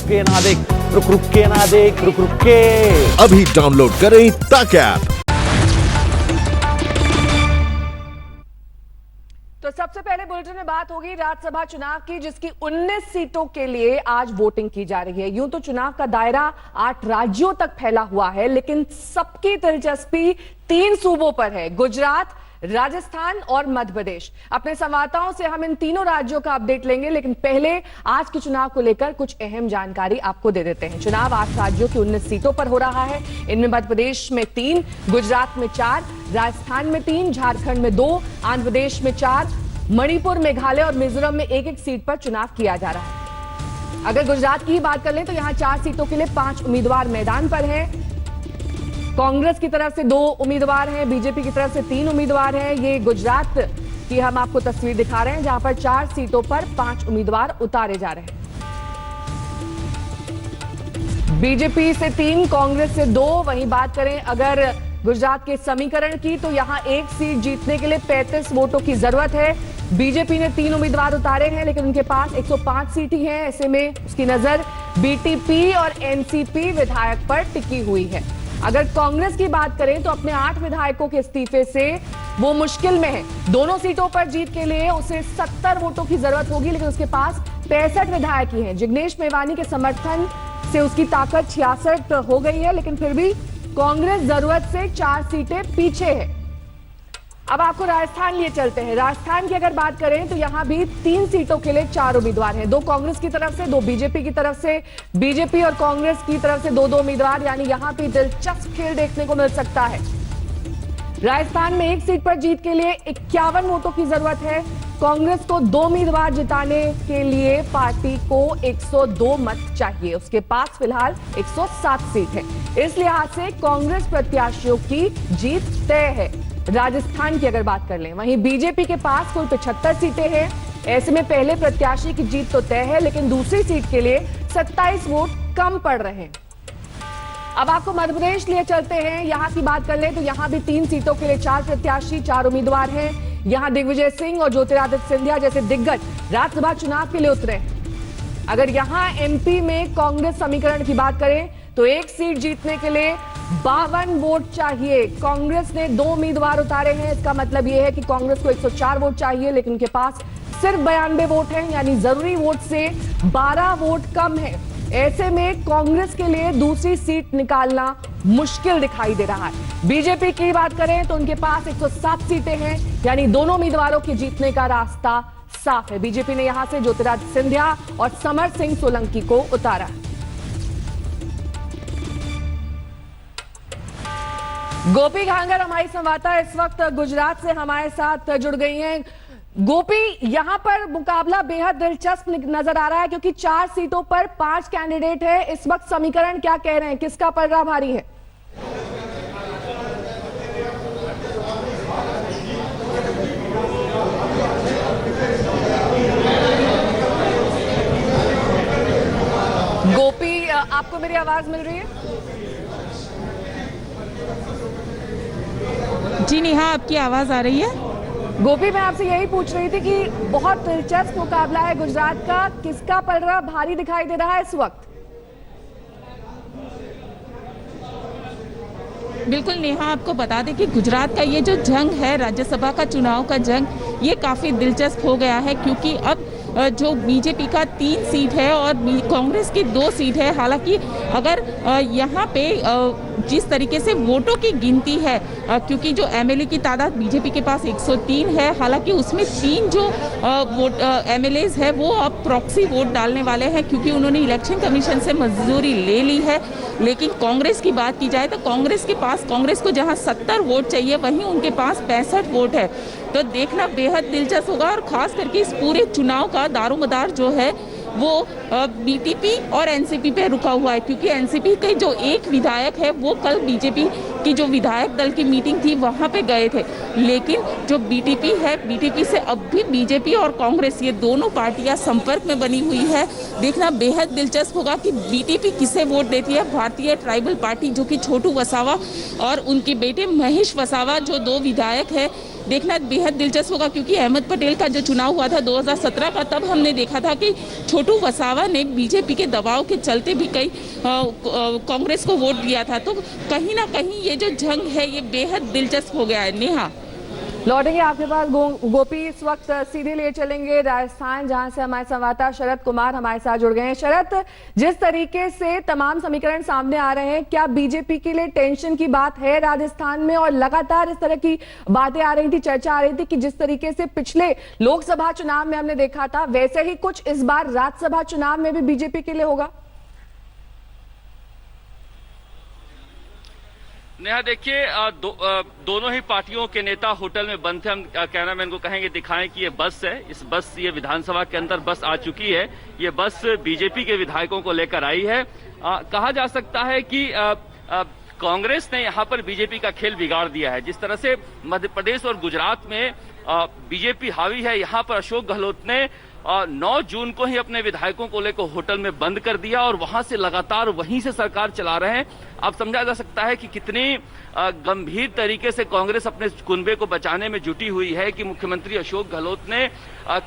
के ना देख, रुक के ना देख, रुक के। अभी डाउनलोड करें तक ऐप। तो सबसे पहले बुलेटिन में बात होगी राज्यसभा चुनाव की, जिसकी 19 सीटों के लिए आज वोटिंग की जा रही है। यूं तो चुनाव का दायरा 8 राज्यों तक फैला हुआ है, लेकिन सबकी दिलचस्पी 3 सूबों पर है, गुजरात, राजस्थान और मध्य प्रदेश। अपने संवाददाताओं से हम इन तीनों राज्यों का अपडेट लेंगे, लेकिन पहले आज के चुनाव को लेकर कुछ अहम जानकारी आपको दे देते हैं। चुनाव 8 राज्यों की 19 सीटों पर हो रहा है। इनमें मध्य प्रदेश में 3, गुजरात में 4, राजस्थान में 3, झारखंड में 2, आंध्र प्रदेश में 4, मणिपुर, मेघालय और मिजोरम में 1-1 सीट पर चुनाव किया जा रहा है। अगर गुजरात की ही बात कर लें तो यहां 4 सीटों के लिए 5 उम्मीदवार मैदान पर हैं। कांग्रेस की तरफ से 2 उम्मीदवार हैं, बीजेपी की तरफ से 3 उम्मीदवार हैं। ये गुजरात की हम आपको तस्वीर दिखा रहे हैं, जहां पर 4 सीटों पर 5 उम्मीदवार उतारे जा रहे हैं। बीजेपी से 3, कांग्रेस से 2। वहीं बात करें अगर गुजरात के समीकरण की, तो यहां 1 सीट जीतने के लिए 35 वोटों की जरूरत है। बीजेपी ने 3 उम्मीदवार उतारे हैं, लेकिन उनके पास 105 सीट ही हैं। ऐसे में उसकी नजर बीटीपी और एनसीपी विधायक पर टिकी हुई है। अगर कांग्रेस की बात करें तो अपने 8 विधायकों के इस्तीफे से वो मुश्किल में है। दोनों सीटों पर जीत के लिए उसे 70 वोटों की जरूरत होगी, लेकिन उसके पास 65 विधायक ही हैं। जिग्नेश मेवानी के समर्थन से उसकी ताकत 66 हो गई है, लेकिन फिर भी कांग्रेस जरूरत से 4 सीटें पीछे है। अब आपको राजस्थान लिए चलते हैं। राजस्थान की अगर बात करें तो यहां भी 3 सीटों के लिए 4 उम्मीदवार हैं, 2 कांग्रेस की तरफ से, 2 बीजेपी की तरफ से। बीजेपी और कांग्रेस की तरफ से 2-2 उम्मीदवार, यानी यहां भी दिलचस्प खेल देखने को मिल सकता है। राजस्थान में 1 सीट पर जीत के लिए 51 वोटों की जरूरत है। कांग्रेस को 2 उम्मीदवार जिताने के लिए पार्टी को 102 मत चाहिए। उसके पास फिलहाल 107 सीट है। इस लिहाज से कांग्रेस प्रत्याशियों की जीत तय है। राजस्थान की अगर बात कर लें, वहीं बीजेपी के पास कुल 75 सीटें हैं। ऐसे में पहले प्रत्याशी की जीत तो तय है, लेकिन दूसरी सीट के लिए 27 वोट कम पड़ रहे हैं। अब आपको मध्य प्रदेश लिए चलते हैं। यहां की बात कर लें तो यहां भी 3 सीटों के लिए 4 प्रत्याशी, 4 उम्मीदवार हैं। यहां दिग्विजय सिंह और ज्योतिरादित्य सिंधिया जैसे दिग्गज राज्यसभा चुनाव के लिए उतरे। अगर यहां एमपी में कांग्रेस समीकरण की बात करें तो 1 सीट जीतने के लिए 52 वोट चाहिए। कांग्रेस ने 2 उम्मीदवार उतारे हैं। इसका मतलब यह है कि कांग्रेस को 104 वोट चाहिए, लेकिन उनके पास सिर्फ 92 वोट हैं, यानी जरूरी वोट से 12 वोट कम है। ऐसे में कांग्रेस के लिए दूसरी सीट निकालना मुश्किल दिखाई दे रहा है। बीजेपी की बात करें तो उनके पास 107 सीटें हैं, यानी दोनों उम्मीदवारों के जीतने का रास्ता साफ है। बीजेपी ने यहां से ज्योतिरादित्य सिंधिया और समर सिंह सोलंकी को उतारा। गोपी घांगर हमारी संवाददाता इस वक्त गुजरात से हमारे साथ जुड़ गई हैं। गोपी, यहां पर मुकाबला बेहद दिलचस्प नजर आ रहा है, क्योंकि 4 सीटों पर 5 कैंडिडेट है। इस वक्त समीकरण क्या कह रहे हैं, किसका पलड़ा भारी है? गोपी, आपको मेरी आवाज मिल रही है? जी नेहा, आपकी आवाज आ रही है। गोपी, मैं आपसे यही पूछ रही थी कि बहुत दिलचस्प मुकाबला है गुजरात का, किसका पलड़ा भारी दिखाई दे रहा है इस वक्त? बिल्कुल नेहा, आपको बता दें कि गुजरात का ये जो जंग है, राज्यसभा का चुनाव का जंग, ये काफ़ी दिलचस्प हो गया है, क्योंकि अब जो बीजेपी का 3 सीट है और कांग्रेस की 2 सीट है। हालांकि अगर यहाँ पे जिस तरीके से वोटों की गिनती है, क्योंकि जो एमएलए की तादाद बीजेपी के पास 103 है, हालांकि उसमें 3 जो एमएलएज है वो अब प्रॉक्सी वोट डालने वाले हैं, क्योंकि उन्होंने इलेक्शन कमीशन से मंजूरी ले ली है। लेकिन कांग्रेस की बात की जाए तो कांग्रेस को जहां 70 वोट चाहिए, वहीं उनके पास 65 वोट है। तो देखना बेहद दिलचस्प होगा, और खास करके इस पूरे चुनाव का दारोमदार जो है वो बीटीपी और एनसीपी पे रुका हुआ है, क्योंकि एनसीपी के जो एक विधायक है वो कल बीजेपी की जो विधायक दल की मीटिंग थी वहां पे गए थे, लेकिन जो बीटीपी है, बीटीपी से अब भी बीजेपी और कांग्रेस ये दोनों पार्टियां संपर्क में बनी हुई है। देखना बेहद दिलचस्प होगा कि बीटीपी किसे वोट देती है। भारतीय ट्राइबल पार्टी, जो कि छोटू वसावा और उनके बेटे महेश वसावा, जो 2 विधायक है, देखना बेहद दिलचस्प होगा, क्योंकि अहमद पटेल का जो चुनाव हुआ था 2017 का, तब हमने देखा था कि छोटू वसावा ने बीजेपी के दबाव के चलते भी कई कांग्रेस को वोट दिया था। तो कहीं ना कहीं ये जो जंग है ये बेहद दिलचस्प हो गया है। नेहा, लौटेंगे आपके पास गोपी। इस वक्त सीधे ले चलेंगे राजस्थान, जहां से हमारे संवाददाता शरद कुमार हमारे साथ जुड़ गए हैं। शरद, जिस तरीके से तमाम समीकरण सामने आ रहे हैं, क्या बीजेपी के लिए टेंशन की बात है राजस्थान में? और लगातार इस तरह की बातें आ रही थी, चर्चा आ रही थी कि जिस तरीके से पिछले लोकसभा चुनाव में हमने देखा था, वैसे ही कुछ इस बार राज्यसभा चुनाव में भी बीजेपी के लिए होगा? नेहा, देखिए दोनों ही पार्टियों के नेता होटल में बंद थे। हम कैमरामैन को कहेंगे दिखाएं कि ये बस है, ये विधानसभा के अंदर बस आ चुकी है। ये बस बीजेपी के विधायकों को लेकर आई है। कहा जा सकता है कि कांग्रेस ने यहाँ पर बीजेपी का खेल बिगाड़ दिया है। जिस तरह से मध्य प्रदेश और गुजरात में बीजेपी हावी है, यहाँ पर अशोक गहलोत ने 9 जून को ही अपने विधायकों को लेकर होटल में बंद कर दिया और वहां से लगातार वहीं से सरकार चला रहे हैं। अब समझा जा सकता है कि कितनी गंभीर तरीके से कांग्रेस अपने कुनबे को बचाने में जुटी हुई है कि मुख्यमंत्री अशोक गहलोत ने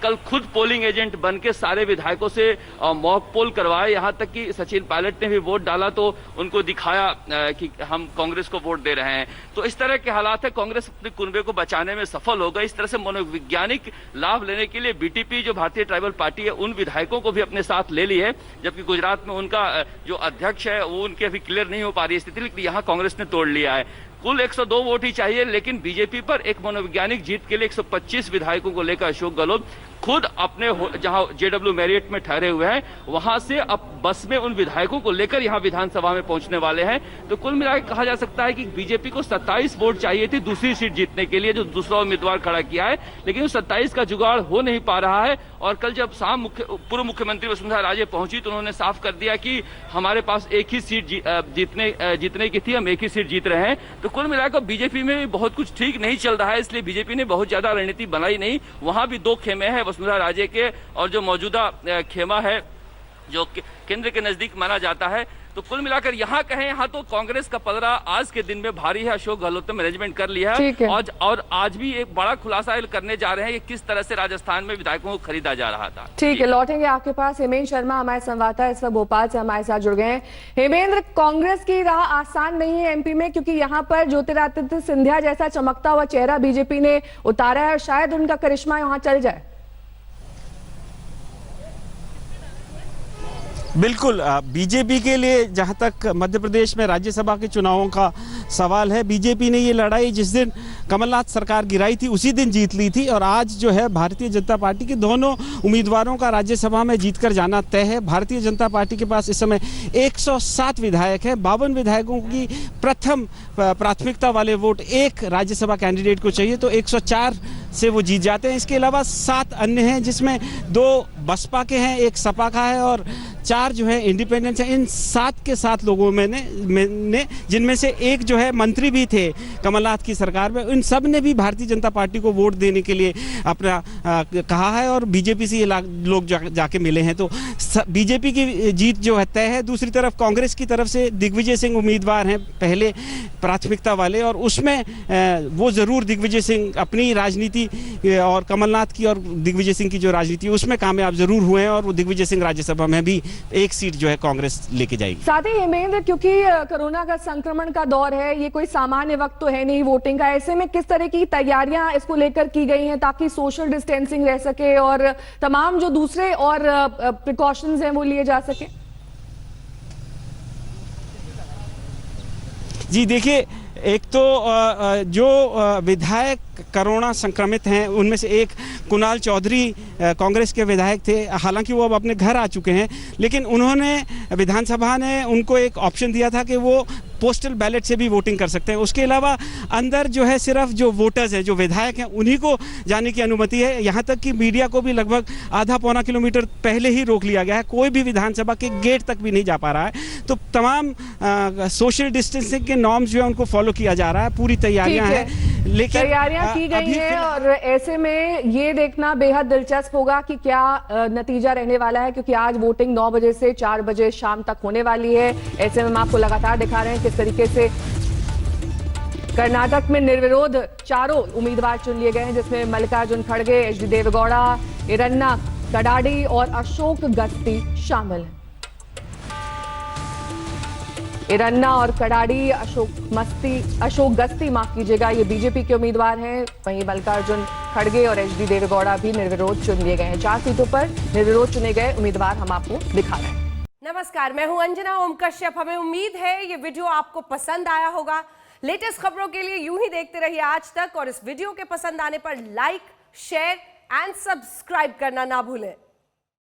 कल खुद पोलिंग एजेंट बन के सारे विधायकों से मॉक पोल करवाए। यहां तक कि सचिन पायलट ने भी वोट डाला तो उनको दिखाया कि हम कांग्रेस को वोट दे रहे हैं। तो इस तरह के हालात है, कांग्रेस अपने कुनबे को बचाने में सफल हो गई। इस तरह से मनोवैज्ञानिक लाभ लेने के लिए बीटीपी जो भारतीय ट्राइबल पार्टी है, उन विधायकों को भी अपने साथ ले ली है, जबकि गुजरात में उनका जो अध्यक्ष है वो उनके अभी क्लियर नहीं हो पा रही स्थिति, लेकिन यहाँ कांग्रेस ने तोड़ लिया है। कुल 102 वोट ही चाहिए, लेकिन बीजेपी पर एक मनोवैज्ञानिक जीत के लिए 125 विधायकों को लेकर अशोक गहलोत खुद अपने जहां जेडब्ल्यू मैरियट में ठहरे हुए हैं वहां से अब बस में उन विधायकों को लेकर यहां विधानसभा में पहुंचने वाले हैं। तो कुल मिलाकर कहा जा सकता है कि बीजेपी को 27 वोट चाहिए थी दूसरी सीट जीतने के लिए, जो दूसरा उम्मीदवार खड़ा किया है, लेकिन उस 27 का जुगाड़ हो नहीं पा रहा है। और कल जब शाम पूर्व मुख्यमंत्री वसुंधरा राजे पहुंची तो उन्होंने साफ कर दिया कि हमारे पास एक ही सीट जीतने की थी, हम एक ही सीट जीत रहे हैं। तो कुल मिलाकर बीजेपी में भी बहुत कुछ ठीक नहीं चल रहा है, इसलिए बीजेपी ने बहुत ज्यादा रणनीति बनाई नहीं। वहां भी 2 खेमे हैं, वसुंधरा राजे के और जो मौजूदा खेमा है जो केंद्र के नजदीक माना जाता है। तो कुल मिलाकर यहाँ कहें, यहाँ तो कांग्रेस का पलड़ा आज के दिन में भारी है। अशोक गहलोत ने मैनेजमेंट कर लिया है और आज भी एक बड़ा खुलासा करने जा रहे हैं कि किस तरह से राजस्थान में विधायकों को खरीदा जा रहा था। ठीक है, लौटेंगे आपके पास। हेमेंद्र शर्मा हमारे संवाददाता इस वक्त भोपाल से हमारे साथ जुड़ गए हैं। हेमेंद्र, कांग्रेस की राह आसान नहीं है एमपी में, क्योंकि यहाँ पर ज्योतिरादित्य सिंधिया जैसा चमकता हुआ चेहरा बीजेपी ने उतारा है और शायद उनका करिश्मा यहाँ चल जाए। बिल्कुल, बीजेपी के लिए जहां तक मध्य प्रदेश में राज्यसभा के चुनावों का सवाल है, बीजेपी ने ये लड़ाई जिस दिन कमलनाथ सरकार गिराई थी उसी दिन जीत ली थी और आज जो है भारतीय जनता पार्टी के दोनों उम्मीदवारों का राज्यसभा में जीतकर जाना तय है। भारतीय जनता पार्टी के पास इस समय 107 विधायक है। 52 विधायकों की प्रथम प्राथमिकता वाले वोट एक राज्यसभा कैंडिडेट को चाहिए, तो 104 से वो जीत जाते हैं। इसके अलावा 7 अन्य हैं, जिसमें 2 बसपा के हैं, 1 सपा का है और 4 जो है इंडिपेंडेंट हैं। इन 7 के 7 लोगों में जिनमें से एक जो है मंत्री भी थे कमलनाथ की सरकार में, इन सब ने भी भारतीय जनता पार्टी को वोट देने के लिए अपना कहा है और बीजेपी से ये लोग जाके मिले हैं। तो बीजेपी की जीत जो है तय है। दूसरी तरफ कांग्रेस की तरफ से दिग्विजय सिंह उम्मीदवार हैं पहले प्राथमिकता वाले, और उसमें वो जरूर दिग्विजय सिंह अपनी राजनीति और कमलनाथ की और दिग्विजय सिंह की जो राजनीति है उसमें कामयाब जरूर हुए हैं और वो दिग्विजय सिंह राज्यसभा में भी एक सीट जो है कांग्रेस लेके जाएगी। साथ ही हेमेंद्र, क्योंकि कोरोना का संक्रमण का दौर है, ये कोई सामान्य वक्त तो है नहीं वोटिंग का, ऐसे में किस तरह की तैयारियां इसको लेकर की गई हैं ताकि सोशल डिस्टेंसिंग रह सके और तमाम जो दूसरे और प्रिकॉशंस हैं वो लिए जा सके? जी देखिए, एक तो जो विधायक कोरोना संक्रमित हैं उनमें से एक कुणाल चौधरी कांग्रेस के विधायक थे, हालांकि वो अब अपने घर आ चुके हैं, लेकिन उन्होंने विधानसभा ने उनको एक ऑप्शन दिया था कि वो पोस्टल बैलेट से भी वोटिंग कर सकते हैं। उसके अलावा अंदर जो है सिर्फ जो वोटर्स हैं, जो विधायक हैं, उन्हीं को जाने की अनुमति है। यहाँ तक कि मीडिया को भी लगभग आधा पौना किलोमीटर पहले ही रोक लिया गया है, कोई भी विधानसभा के गेट तक भी नहीं जा पा रहा है। तो तमाम सोशल डिस्टेंसिंग के नॉर्म्स जो है उनको फॉलो किया जा रहा है, पूरी तैयारियां हैं, लेकिन तैयारियां की गई हैं और ऐसे में ये देखना बेहद दिलचस्प होगा कि क्या नतीजा रहने वाला है, क्योंकि आज वोटिंग 9 बजे से 4 बजे शाम तक होने वाली है। ऐसे में हम आपको लगातार दिखा रहे हैं किस तरीके से कर्नाटक में निर्विरोध 4 उम्मीदवार चुन लिए गए हैं, जिसमें मल्लिकार्जुन खड़गे, एच डी देवेगौड़ा, ईरन्ना कडाडी और अशोक गस्ती शामिल हैं। ईरन्ना और कडाडी, अशोक गस्ती माफ कीजिएगा, ये बीजेपी के उम्मीदवार हैं। वहीं मल्लिकार्जुन खड़गे और एच डी देवेगौड़ा भी निर्विरोध चुन लिए गए हैं। 4 सीटों पर निर्विरोध चुने गए उम्मीदवार हम आपको दिखा रहे हैं। नमस्कार, मैं हूं अंजना ओम कश्यप। हमें उम्मीद है ये वीडियो आपको पसंद आया होगा। लेटेस्ट खबरों के लिए यूं ही देखते रहिए आज तक, और इस वीडियो के पसंद आने पर लाइक, शेयर एंड सब्सक्राइब करना ना भूलें।